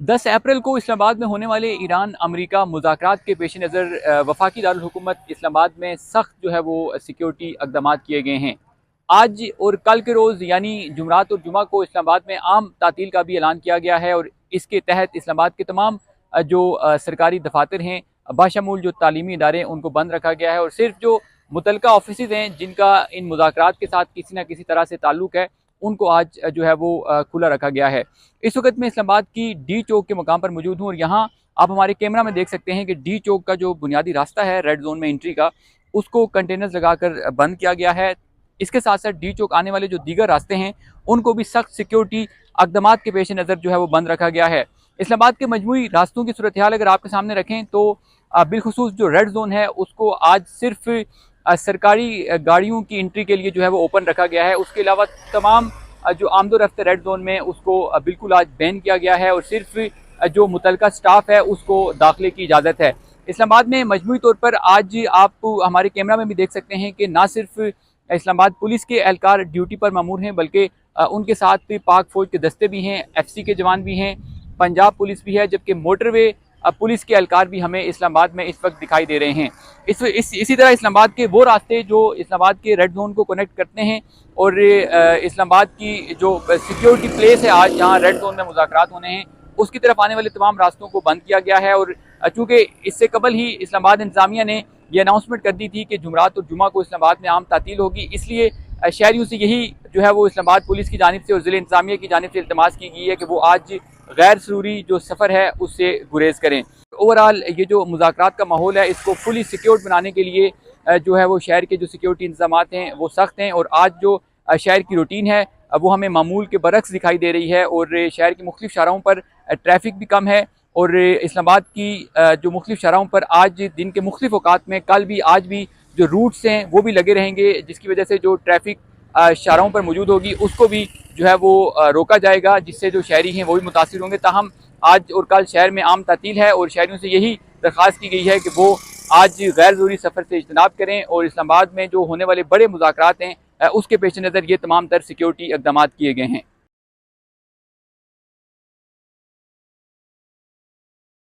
10 अप्रैल को इस्लामाबाद में होने वाले ईरान अमेरिका मुज़ाकरात के पेश नज़र वफाकी दारुल हुकूमत इस्लामाबाद में सख्त जो है वो सिक्योरिटी इक़दामात किए गए हैं। आज और कल के रोज़ यानी जुमरात और जुमा को इस्लामाबाद में आम तातील का भी ऐलान किया गया है और इसके तहत इस्लामाबाद के तमाम जो सरकारी दफातर हैं बाशमूल जो तालीमी इदारे हैं उनको बंद रखा गया है और सिर्फ जो मुतलका ऑफिस हैं जिनका इन मुज़ाकरात के साथ किसी न किसी तरह से ताल्लुक़ है उनको आज जो है वो खुला रखा गया है। इस वक्त मैं इस्लामाबाद की डी चौक के मुकाम पर मौजूद हूँ और यहाँ आप हमारे कैमरा में देख सकते हैं कि डी चौक का जो बुनियादी रास्ता है रेड जोन में एंट्री का, उसको कंटेनर्स लगाकर बंद किया गया है। इसके साथ साथ डी चौक आने वाले जो दीगर रास्ते हैं उनको भी सख्त सिक्योरिटी इक़दामात के पेश नज़र जो है वो बंद रखा गया है। इस्लामाबाद के मजमूई रास्तों की सूरत हाल अगर आपके सामने रखें तो बिलखुसूस जो रेड जोन है उसको आज सिर्फ सरकारी गाड़ियों की एंट्री के लिए जो है वो ओपन रखा गया है। उसके अलावा तमाम जो आमदो रफ्त रेड जोन में उसको बिल्कुल आज बैन किया गया है और सिर्फ जो मुतलका स्टाफ है उसको दाखिले की इजाज़त है। इस्लामाबाद में मजमूई तौर पर आज आप हमारे कैमरा में भी देख सकते हैं कि ना सिर्फ इस्लामाबाद पुलिस के एहलकार ड्यूटी पर मामूर हैं बल्कि उनके साथ पाक फौज के दस्ते भी हैं, FC के जवान भी हैं, पंजाब पुलिस भी है, जबकि मोटरवे पुलिस के एहलकार भी हमें इस्लामाबाद में इस वक्त दिखाई दे रहे हैं। इसी तरह इस्लामाबाद के वो रास्ते जो इस्लामाबाद के रेड जोन को कनेक्ट करते हैं और इस्लामाबाद की जो सिक्योरिटी प्लेस है आज जहाँ रेड जोन में मुज़ाकरात होने हैं उसकी तरफ आने वाले तमाम रास्तों को बंद किया गया है। और चूँकि इससे कबल ही इस्लामाबाद इंतज़ामिया ने यह अनाउंसमेंट कर दी थी कि जुमरात और जुमा को इस्लामाबाद में आम तातील होगी, इसलिए शहरियों से यही जो है वो इस्लामाबाद पुलिस की जानिब से और ज़िले इंतज़ामिया की जानिब से इल्तमास की गई है कि वो आज गैर ज़रूरी जो सफ़र है उससे गुरेज करें। ओवरऑल ये जो मुज़ाकरात का माहौल है इसको फुली सिक्योर्ड बनाने के लिए जो है वो शहर के जो सिक्योरिटी इंतज़ामात हैं वो सख्त हैं और आज जो शहर की रूटीन है वो हमें मामूल के बरक्स दिखाई दे रही है और शहर की मुख्तलिफ शाहराहों पर ट्रैफिक भी कम है और इस्लामाबाद की जो मुख्तलिफ शाहराहों पर आज दिन के मुख्तलिफ औकात में कल भी आज भी जो रूट्स हैं वो भी लगे रहेंगे, जिसकी वजह से जो ट्रैफिक शाहराहों पर मौजूद होगी उसको भी जो है वो रोका जाएगा, जिससे जो शहरी हैं वो भी मुतासिर होंगे। ताहम आज और कल शहर में आम तातील है और शहरियों से यही दरख्वास्त की गई है कि वो आज गैर ज़रूरी सफ़र से इज्तनाब करें और इस्लामाबाद में जो होने वाले बड़े मुज़ाकरात हैं उसके पेश नज़र ये तमाम तर सिक्योरिटी इक़दामात किए गए हैं।